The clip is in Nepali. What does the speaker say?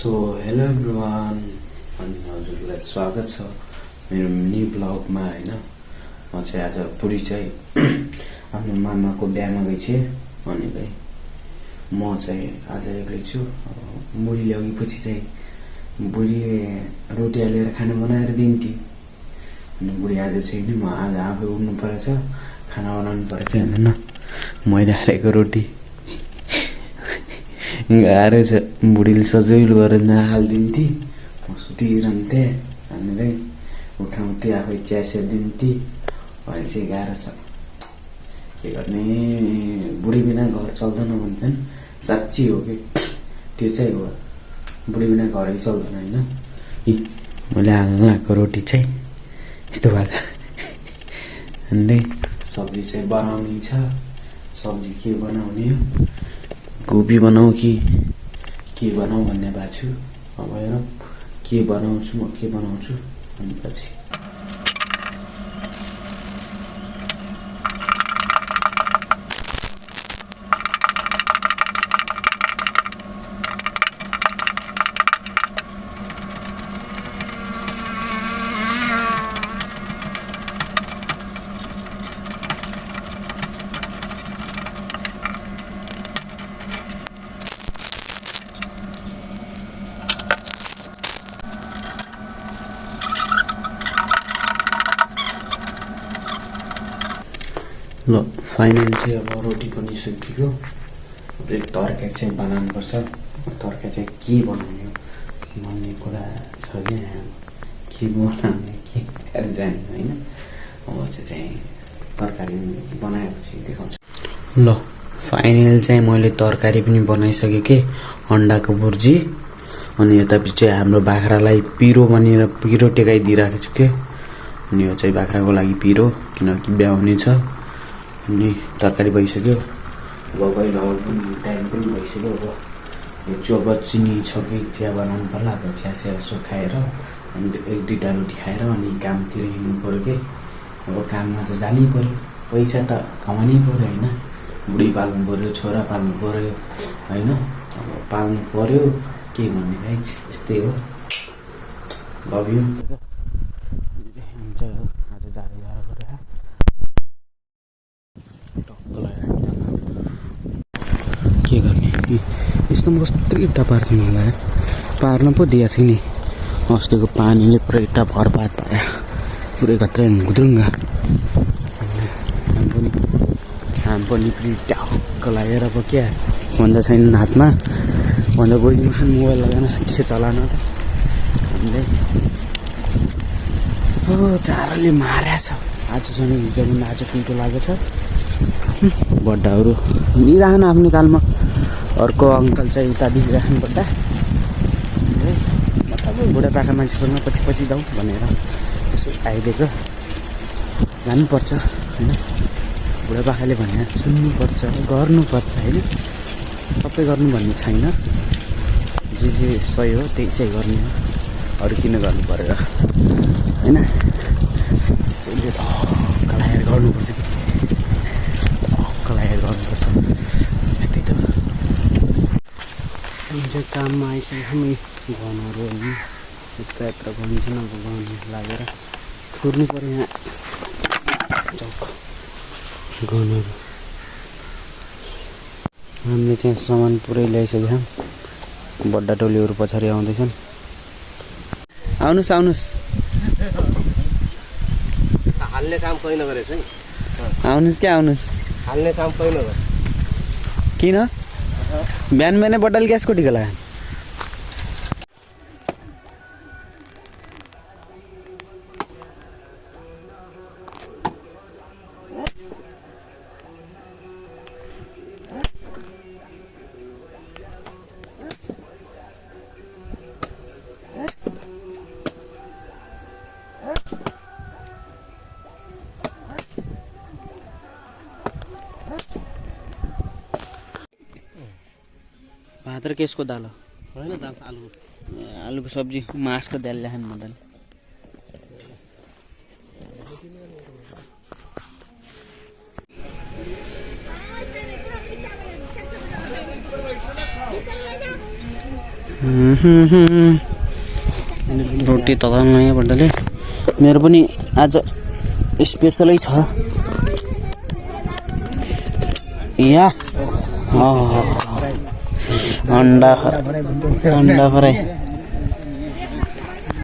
सो हेलो एभ्रिवान अनि हजुरलाई स्वागत छ मेरो मिनी ब्लगमा हैन। म चाहिँ आज पुरी चाहिँ आफ्नो मामाको बिहामा गएछु अनि म चाहिँ आज एक्लै छु। बुढी ल्याएपछि चाहिँ बुढीले रोटी हालेर खाना बनाएर दिन्थे अनि बुढी आज छैन। म आज आफै उठ्नु परेछ, खाना बनाउनु परेछ हैन। मैले हालेको रोटी गाह्रो छ। बुढीले सजिलो गरेर नहालिदिन्थे, म सुतिरहन्थेँ अनि उठाउँथेँ, आफै चिया दिन्थे। अहिले चाहिँ गाह्रो छ, के गर्ने। बुढी बिना घर चल्दैन भन्छन्, साँच्ची हो कि त्यो चाहिँ हो। बुढी बिना घरै चल्दैन हैन। मैले हाल्नको रोटी चाहिँ यस्तो भएको अनि सब्जी चाहिँ बनाउने छ। सब्जी के बनाउने हो, गोबी बनाऊ कि के बनाऊ भन्ने भएको छु। अब हेरौँ के बनाउँछु, म के बनाउँछु अनि पछि। ल फाइनल चाहिँ अब रोटी पनि सकियो। तरकारी चाहिँ बनाउनुपर्छ। तरकारी चाहिँ के बनाउने हो भन्ने कुरा छ कि के बनाउने के जाने होइन। अब चाहिँ तरकारी बनाएपछि देखाउँछु। ल फाइनल चाहिँ मैले तरकारी पनि बनाइसकेँ कि अन्डाको भुर्जी। अनि यतापछि हाम्रो बाख्रालाई पिरो बनेर पिरो टेकाइदिइरहेको छु कि। अनि यो चाहिँ बाख्राको लागि पिरो, किनकि ब्याउने छ। अनि तरकारी भइसक्यो। अब गइरहनु पनि टाइम पनि भइसक्यो। अब यो चोप चिनी छ कि चिया बनाउनु पर्ला। अब चिया यसो खाएर अनि एक दुईवटा रोटी खाएर अनि कामतिर हिँड्नु पऱ्यो कि। अब काममा त जानै पऱ्यो, पैसा त कमाउनै पऱ्यो होइन। बुढी पाल्नु पऱ्यो, छोरा पाल्नु पऱ्यो होइन। अब पाल्नु पऱ्यो, के गर्ने भाइ, यस्तै हो। Love you. के गर्ने, यस्तोमा कस्तो इट्टा पार्छ मलाई। पार्न पो दिएको थिएँ नि, अस्तिको पानीले पुरै इट्टा भरपात भयो, पुरै कत्रै गुद्रुङ्गा। हाम पनि पुरै ट्याक्क लागेर पो क्या भन्दा छैन हातमा। भन्दा गइदिनु मोबाइल लगाएन साँच्चै चलान त। अन्त चारोले मारेछ आज झन्। हिजो पनि आज पिन्टो लागेको छ। बड्डाहरू हिँडिरहनु आफ्नो कालमा, अर्को अङ्कल चाहिँ उता दिइराख्नु बड्डा। मतलब बुढापाका मान्छेसँग पछि पछि जाउँ भनेर यसो आइदिएको। जानुपर्छ होइन, बुढापाकाले भने सुन्नुपर्छ, गर्नुपर्छ होइन। सबै गर्नु भन्ने छैन, जे सही हो त्यही चाहिँ गर्ने हो, अरू किन गर्नु परेर होइन। त्यसैले धक्क लागेर गर्नुपर्छ कि, धक्क लागेर गर्नुपर्छ। त्यस्तै त चाहिँ काममा आइसक्यो। हामी गनहरू होइन, यत्र यत्र गन्छन्। अब गन लागेर कुर्नु पऱ्यो यहाँ चौक गनहरू। हामीले चाहिँ सामान पुरै ल्याइसक्यौँ। बड्डा टोलीहरू पछाडि आउँदैछन्। आउनुहोस् आउनुहोस्, हाल्ने काम कोही नगरेछ नि। आउनुहोस् क्या आउनुहोस्। हाल्ने काम कोही नगरे किन? बिहान बिहानै बड्डाले ग्यासको टिका लगायो। भात र केसको दाल होइन, दाल आलु आलुको सब्जी, मासको दाल ल्याएन मजाले। रोटी तताउनु नयाँ बड्डाले मेरो पनि आज स्पेसलै छ या अन्डा फ्राई